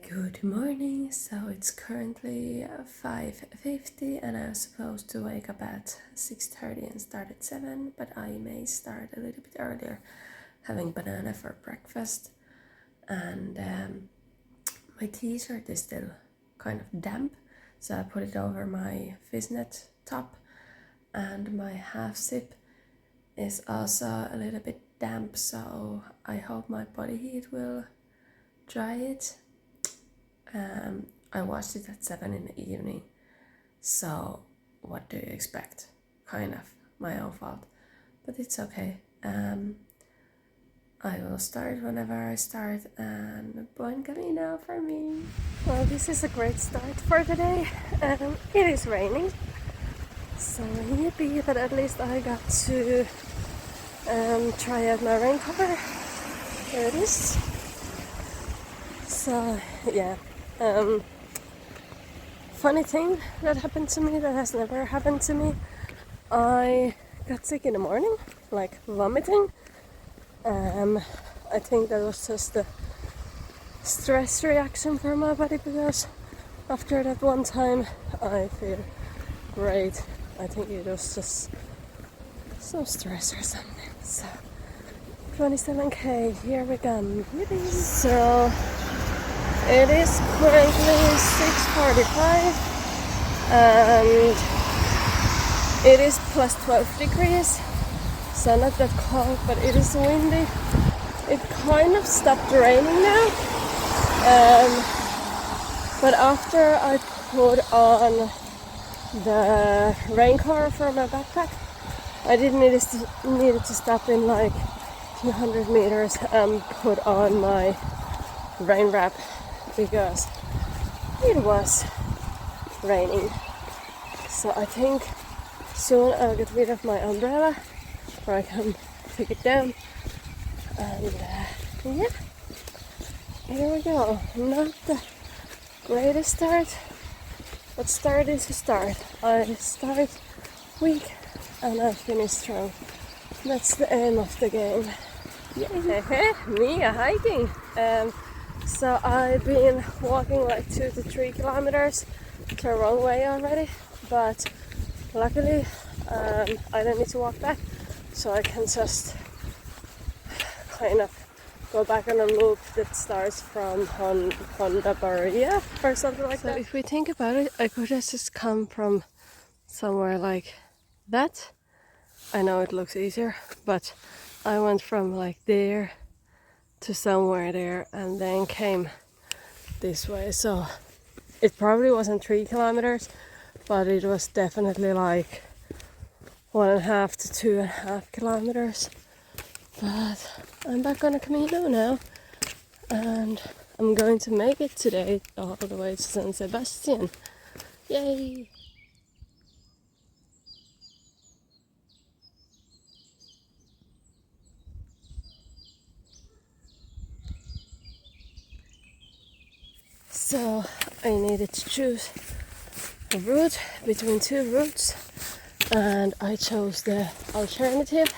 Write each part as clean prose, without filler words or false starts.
Good morning, so it's currently 5:50 and I'm supposed to wake up at 6:30 and start at 7, but I may start a little bit earlier having banana for breakfast. And my t-shirt is still kind of damp, so I put it over my fishnet top, and my half zip is also a little bit damp, so I hope my body heat will dry it. I watched it at 7 in the evening, so what do you expect? Kind of my own fault, but it's okay. I will start whenever I start, and buen camino for me. Well, this is a great start for the day. It is raining, so yippee, but at least I got to try out my rain cover. There it is. So yeah. Funny thing that happened to me that has never happened to me. I got sick in the morning, like vomiting. I think that was just a stress reaction for my body, because after that one time I feel great. I think it was just some stress or something. So 27k, here we come. Yippee. So it is currently 6:45 and it is plus 12 degrees, so not that cold, but it is windy. It kind of stopped raining now, but after I put on the rain cover for my backpack, I did needed to stop in like a few hundred meters and put on my rain wrap, because it was raining. So I think soon I'll get rid of my umbrella, or I can take it down. And yeah, here we go. Not the greatest start, but start is a start. I start weak and I finish strong. That's the aim of the game. Yay! Me hiking. So I've been walking like 2 to 3 kilometers the wrong way already, but luckily I don't need to walk back, so I can just kind of go back on a loop that starts from Honda Barria or something like that. So if we think about it, I could have just come from somewhere like that. I know it looks easier, but I went from like there to somewhere there and then came this way. So it probably wasn't 3 kilometers, but it was definitely like 1.5 to 2.5 kilometers. But I'm back on a Camino now, and I'm going to make it today all the way to San Sebastian. Yay! So I needed to choose a route between 2 routes, and I chose the alternative,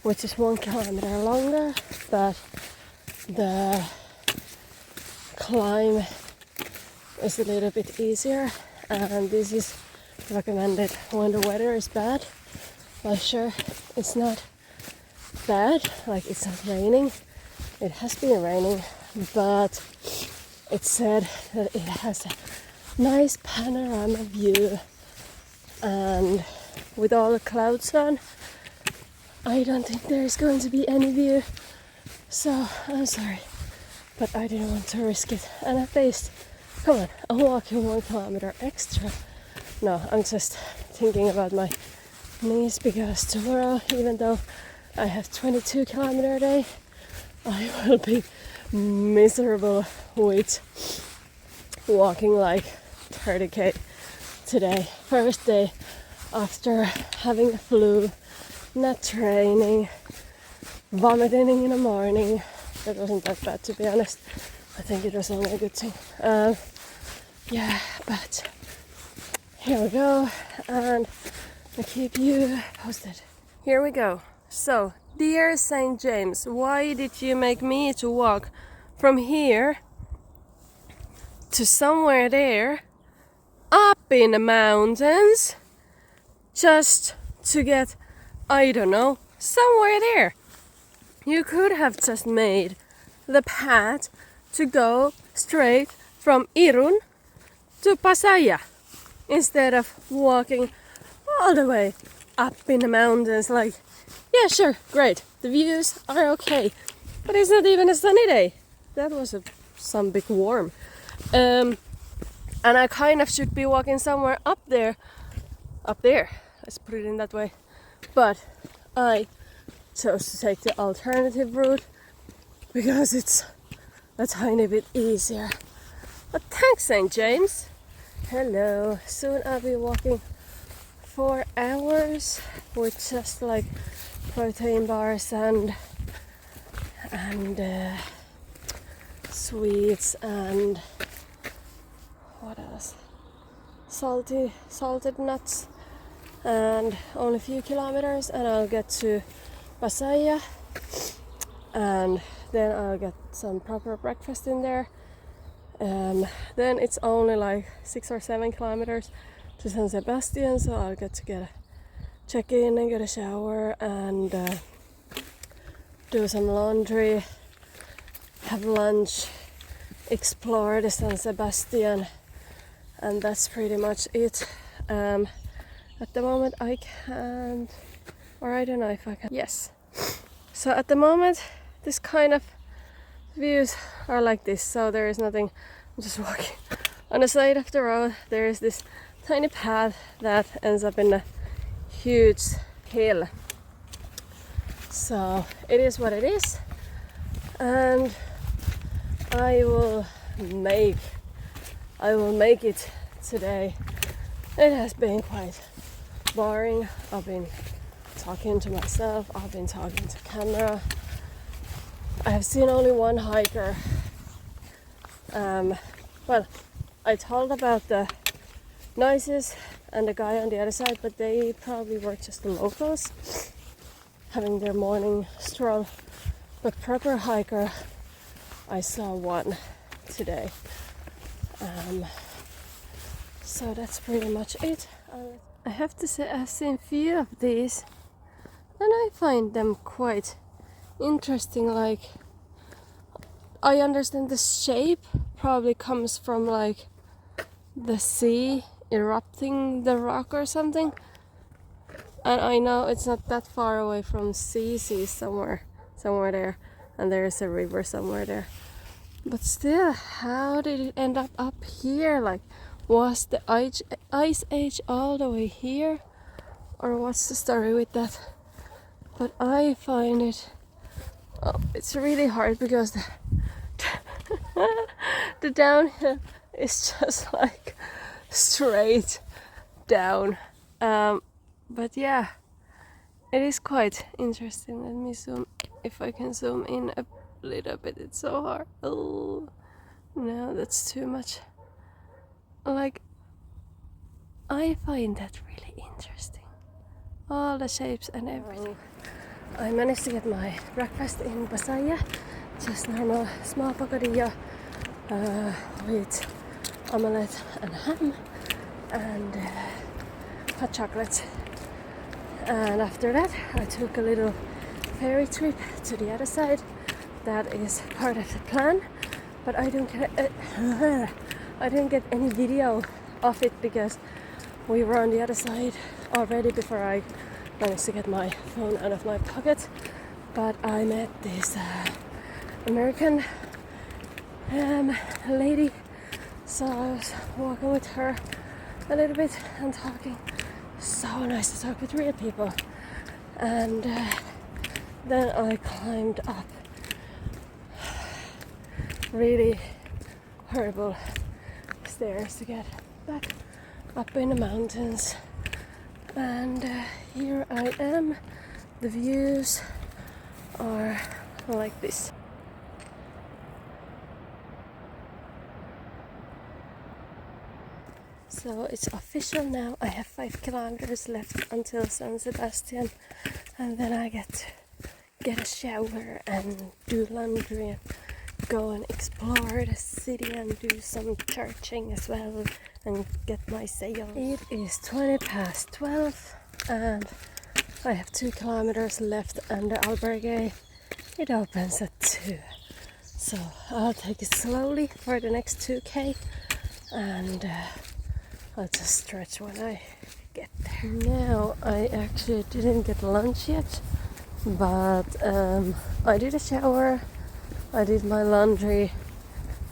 which is 1 kilometer longer, but the climb is a little bit easier, and this is recommended when the weather is bad. Well, sure, it's not bad, like it's not raining. It has been raining, but it said that it has a nice panorama view, and with all the clouds on, I don't think there's going to be any view. So I'm sorry, but I didn't want to risk it. And at least, come on, I'm walking 1 kilometer extra. No, I'm just thinking about my knees, because tomorrow, even though I have 22 kilometer a day, I will be miserable with walking like 30k today. First day after having a flu, not training, vomiting in the morning. That wasn't that bad, to be honest. I think it was only a good thing. Yeah, but here we go, and I keep you posted. Here we go. So, dear St. James, why did you make me to walk from here to somewhere there, up in the mountains, just to get, I don't know, somewhere there. You could have just made the path to go straight from Irun to Pasaya instead of walking all the way up in the mountains. Like, yeah, sure, great, the views are okay, but it's not even a sunny day. That was some big warm. And I kind of should be walking somewhere up there, let's put it in that way. But I chose to take the alternative route because it's a tiny bit easier. But thanks, St. James. Hello. Soon I'll be walking 4 hours with just like protein bars and sweets and what else? Salted nuts, and only a few kilometers, and I'll get to Pasaya, and then I'll get some proper breakfast in there. Then it's only like 6 or 7 kilometers to San Sebastian, so I'll get to check in and get a shower and do some laundry, have lunch, explore the San Sebastian, and that's pretty much it. At the moment I can't, or I don't know if I can. Yes. So at the moment this kind of views are like this, so there is nothing. I'm just walking on the side of the road. There is this tiny path that ends up in a huge hill. So it is what it is, and I will make it today. It has been quite boring. I've been talking to myself, I've been talking to camera. I have seen only one hiker. Well, I told about the noises and the guy on the other side, but they probably were just the locals having their morning stroll. But proper hiker, I saw one today. So that's pretty much it. I have to say I've seen a few of these and I find them quite interesting. Like, I understand the shape probably comes from like the sea erupting the rock or something, and I know it's not that far away from sea somewhere there, and there is a river somewhere there, but still, how did it end up here? Like, was the ice age all the way here, or what's the story with that? But I find it, it's really hard because the downhill is just like straight down. But yeah, it is quite interesting. Let me zoom, if I can zoom in a little bit. It's so hard. Oh no, that's too much. Like, I find that really interesting, all the shapes and everything. I managed to get my breakfast in Pasaya, just normal small bocadillo with omelette and ham and hot chocolate. And after that I took a little ferry trip to the other side. That is part of the plan, but I didn't get any video of it because we were on the other side already before I managed to get my phone out of my pocket. But I met this American lady, so I was walking with her a little bit and talking. So nice to talk with real people. And then I climbed up really horrible stairs to get back up in the mountains, and here I am. The views are like this. So it's official now. I have 5 kilometers left until San Sebastian, and then I get to get a shower and do laundry and go and explore the city and do some searching as well and get my sail. It is 20 past 12 and I have 2 kilometers left and the albergue, it opens at 2. So I'll take it slowly for the next 2k and I'll just stretch when I get there. Now I actually didn't get lunch yet, but I did a shower, I did my laundry,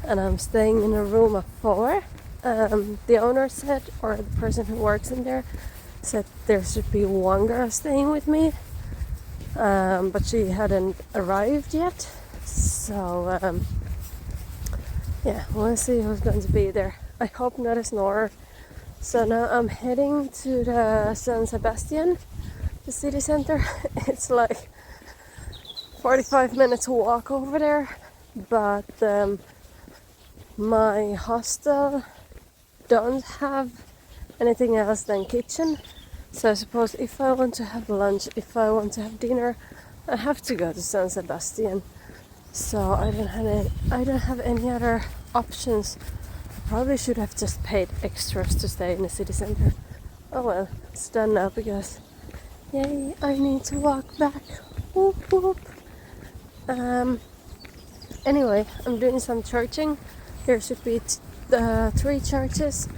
and I'm staying in a room of 4. The owner said, or the person who works in there said there should be one girl staying with me, but she hadn't arrived yet. So yeah, we'll see who's going to be there. I hope not a snorer. So now I'm heading to the San Sebastian, the city center. It's like 45 minutes walk over there, but my hostel don't have anything else than kitchen. So I suppose if I want to have lunch, if I want to have dinner, I have to go to San Sebastian. So I don't have any other options. I probably should have just paid extras to stay in the city center. Oh well, it's done now because yay, I need to walk back. Whoop whoop. Anyway, I'm doing some churching. There should be 3 churches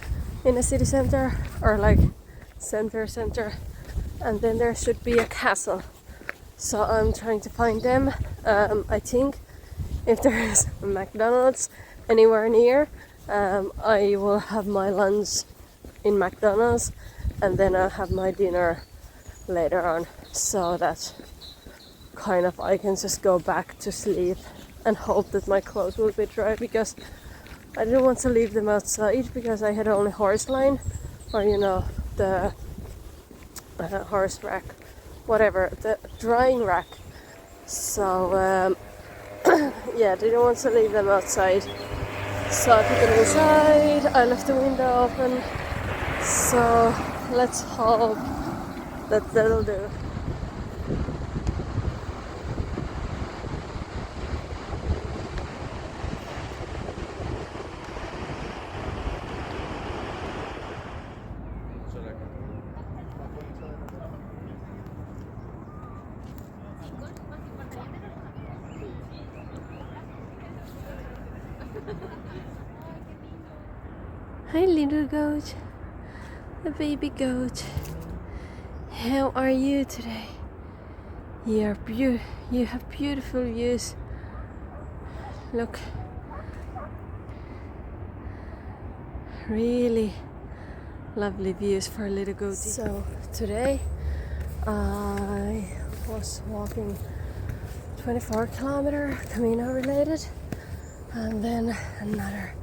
in the city center, or like center, and then there should be a castle. So I'm trying to find them. I think if there is a McDonald's anywhere near, I will have my lunch in McDonald's and then I'll have my dinner later on, so that kind of I can just go back to sleep and hope that my clothes will be dry, because I didn't want to leave them outside because I had only horse line, or you know, the horse rack, whatever, the drying rack. So yeah, didn't want to leave them outside, so I put them inside. I left the window open, so let's hope that that'll do. Hi little goat, a baby goat. How are you today? You have beautiful views. Look, really lovely views for a little goatie. So today I was walking 24 kilometer Camino related, and then another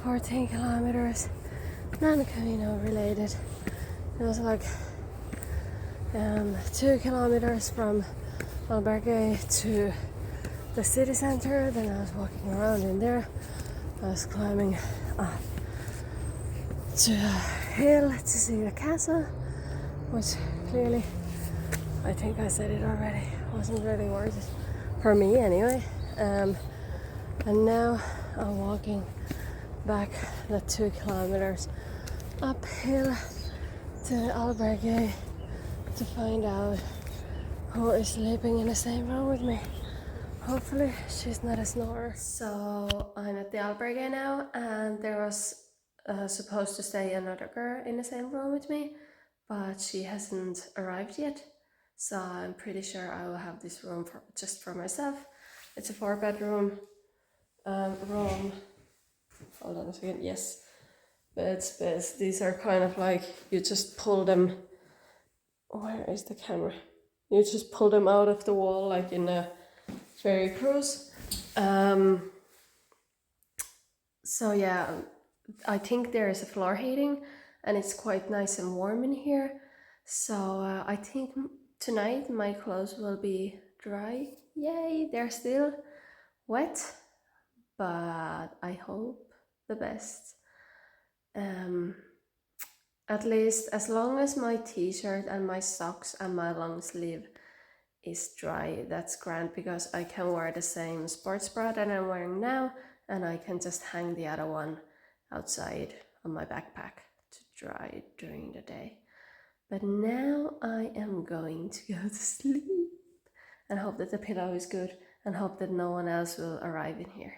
14 kilometers non-Camino related. It was like 2 kilometers from albergue to the city center. Then I was walking around in there. I was climbing up to a hill to see the castle, which clearly, I think I said it already, wasn't really worth it for me anyway. And now I'm walking back the 2 kilometers uphill to the albergue to find out who is sleeping in the same room with me. Hopefully she's not a snorer. So I'm at the albergue now, and there was supposed to stay another girl in the same room with me, but she hasn't arrived yet. So I'm pretty sure I will have this room just for myself. It's a 4-bedroom room. Hold on a second. Yes, beds. These are kind of like, you just pull them. Where is the camera? You just pull them out of the wall like in a ferry cruise. So yeah, I think there is a floor heating and it's quite nice and warm in here. So I think tonight my clothes will be dry. Yay, they're still wet, but I hope the best. At least as long as my t-shirt and my socks and my long sleeve is dry, that's grand, because I can wear the same sports bra that I'm wearing now, and I can just hang the other one outside on my backpack to dry during the day. But now I am going to go to sleep and hope that the pillow is good and hope that no one else will arrive in here.